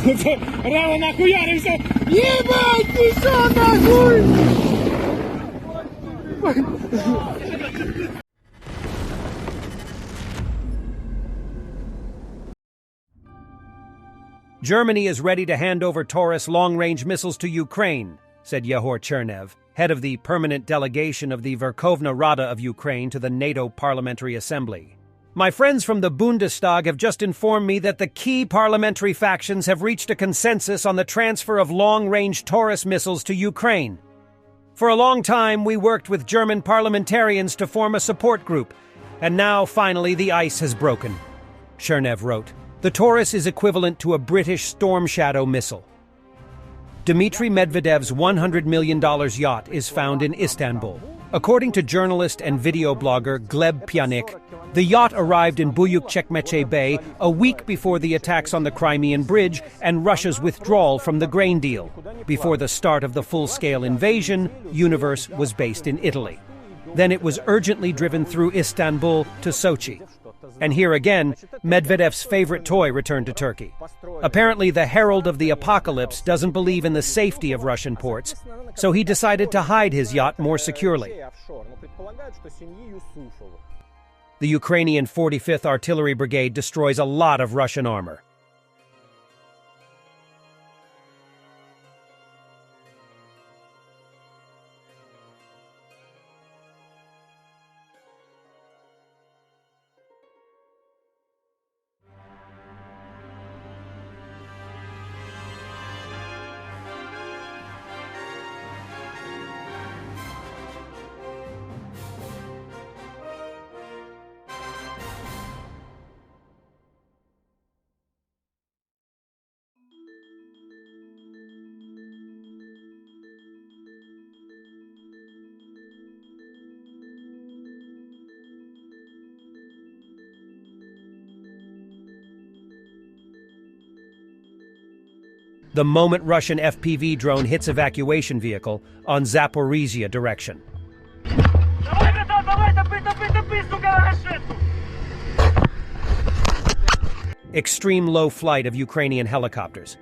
Реально нахуярився! Ебать, ты что нахуй? Germany is ready to hand over Taurus long-range missiles to Ukraine, said Yehor Chernev, head of the permanent delegation of the Verkhovna Rada of Ukraine to the NATO Parliamentary Assembly. My friends from the Bundestag have just informed me that the key parliamentary factions have reached a consensus on the transfer of long-range Taurus missiles to Ukraine. For a long time, we worked with German parliamentarians to form a support group, and now, finally, the ice has broken, Chernev wrote. The Taurus is equivalent to a British Storm Shadow missile. Dmitry Medvedev's $100 million yacht is found in Istanbul. According to journalist and video blogger Gleb Pyanik, the yacht arrived in Buyuk-Chekmeche Bay a week before the attacks on the Crimean Bridge and Russia's withdrawal from the grain deal. Before the start of the full-scale invasion, Universe was based in Italy. Then it was urgently driven through Istanbul to Sochi. And here again, Medvedev's favorite toy returned to Turkey. Apparently, the Herald of the Apocalypse doesn't believe in the safety of Russian ports, so he decided to hide his yacht more securely. The Ukrainian 45th Artillery Brigade destroys a lot of Russian armor. The moment Russian FPV drone hits evacuation vehicle on Zaporizhia direction. Extreme low flight of Ukrainian helicopters.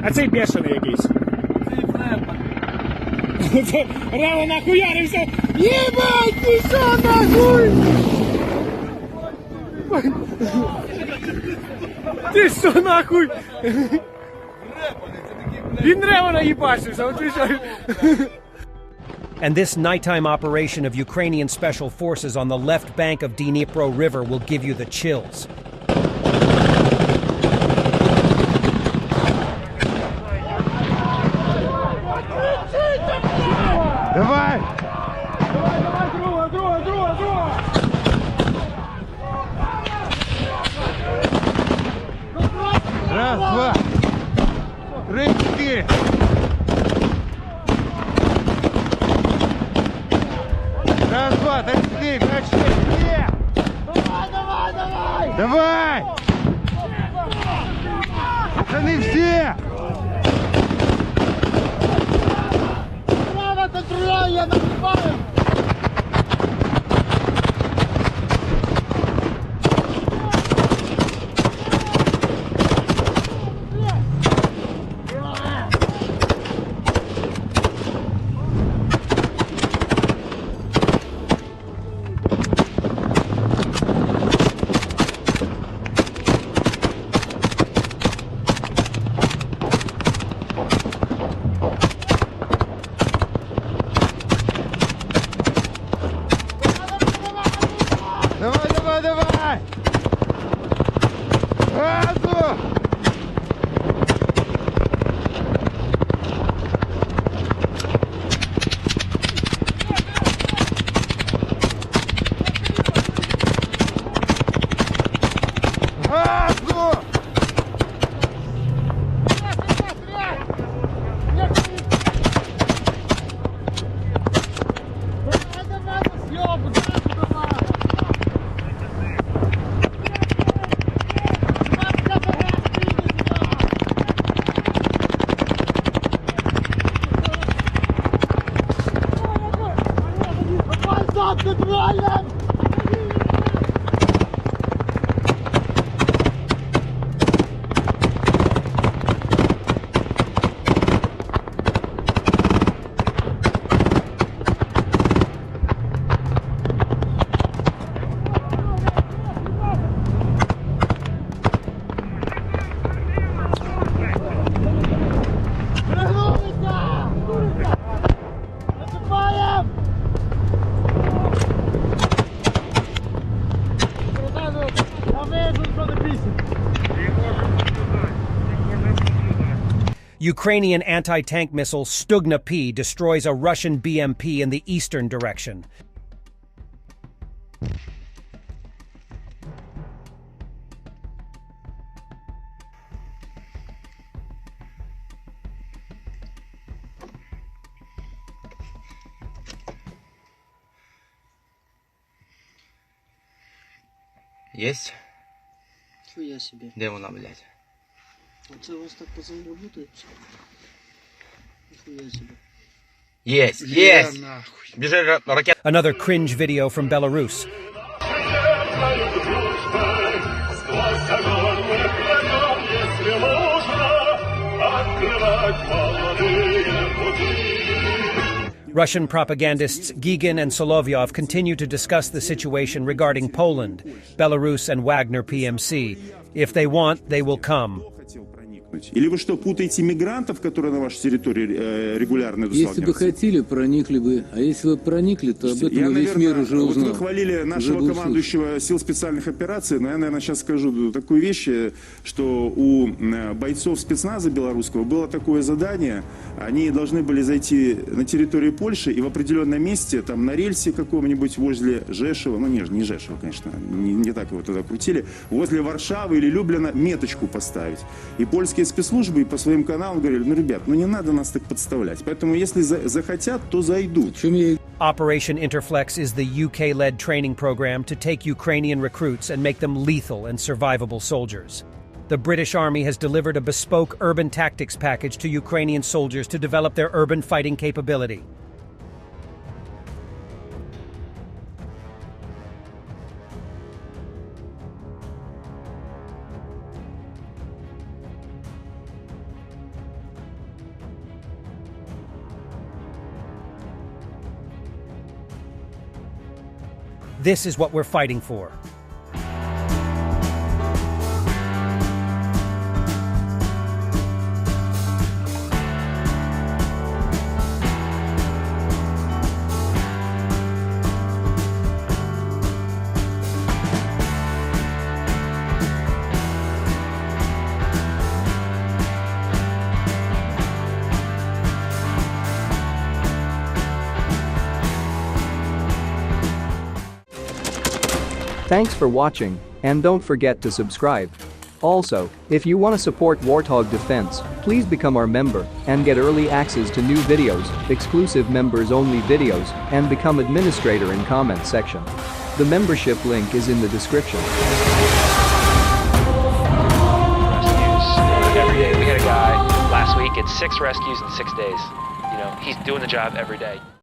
А цей бешений якийсь. Реально нахуярився! Єбать, ти що нахуй? Ти що нахуй? Він реально наїбачився, от ти що? And this nighttime operation of Ukrainian special forces on the left bank of Dnipro River will give you the chills. Давай! Раз, два, три, четыре. Раз, два, три, четыре, пять, шесть. Давай! Давай! Пацаны все! Я нагибаю! контролем! Ukrainian anti-tank missile Stugna-P destroys a Russian BMP in the eastern direction. Есть? Нихуя себе. Где вона, блядь? Це у вас так пацаны работают? Нихуя себе. Есть! Есть! Бежи, ракет! Another cringe video from Belarus. Russian propagandists Gigin and Solovyov continue to discuss the situation regarding Poland, Belarus, and Wagner PMC. If they want, they will come. Или вы что, путаете мигрантов, которые на вашей территории регулярно Если бы хотели, проникли бы. А если бы проникли, то об этом весь мир уже узнал. Вот вы хвалили нашего командующего сил специальных операций, но я, наверное, сейчас скажу такую вещь, что у бойцов спецназа белорусского было такое задание. Они должны были зайти на территорию Польши и в определенном месте, там на рельсе каком-нибудь возле Жешева, ну не Жешева, конечно, не так его туда крутили, возле Варшавы или Люблина меточку поставить. И польские спецслужбы по своим каналам говорили, ну, ребят, ну не надо нас так подставлять. Поэтому если захотят, то зайдут. Operation Interflex is the UK-led training program to take Ukrainian recruits and make them lethal and survivable soldiers. The British Army has delivered a bespoke urban tactics package to Ukrainian soldiers to develop their urban fighting capability. This is what we're fighting for. Thanks for watching, and don't forget to subscribe. Also, if you want to support Warthog Defense, please become our member and get early access to new videos, exclusive members-only videos, and become administrator in comment section. The membership link is in the description. Rescues every day. We had a guy last week at 6 rescues in 6 days. You know, he's doing the job every day.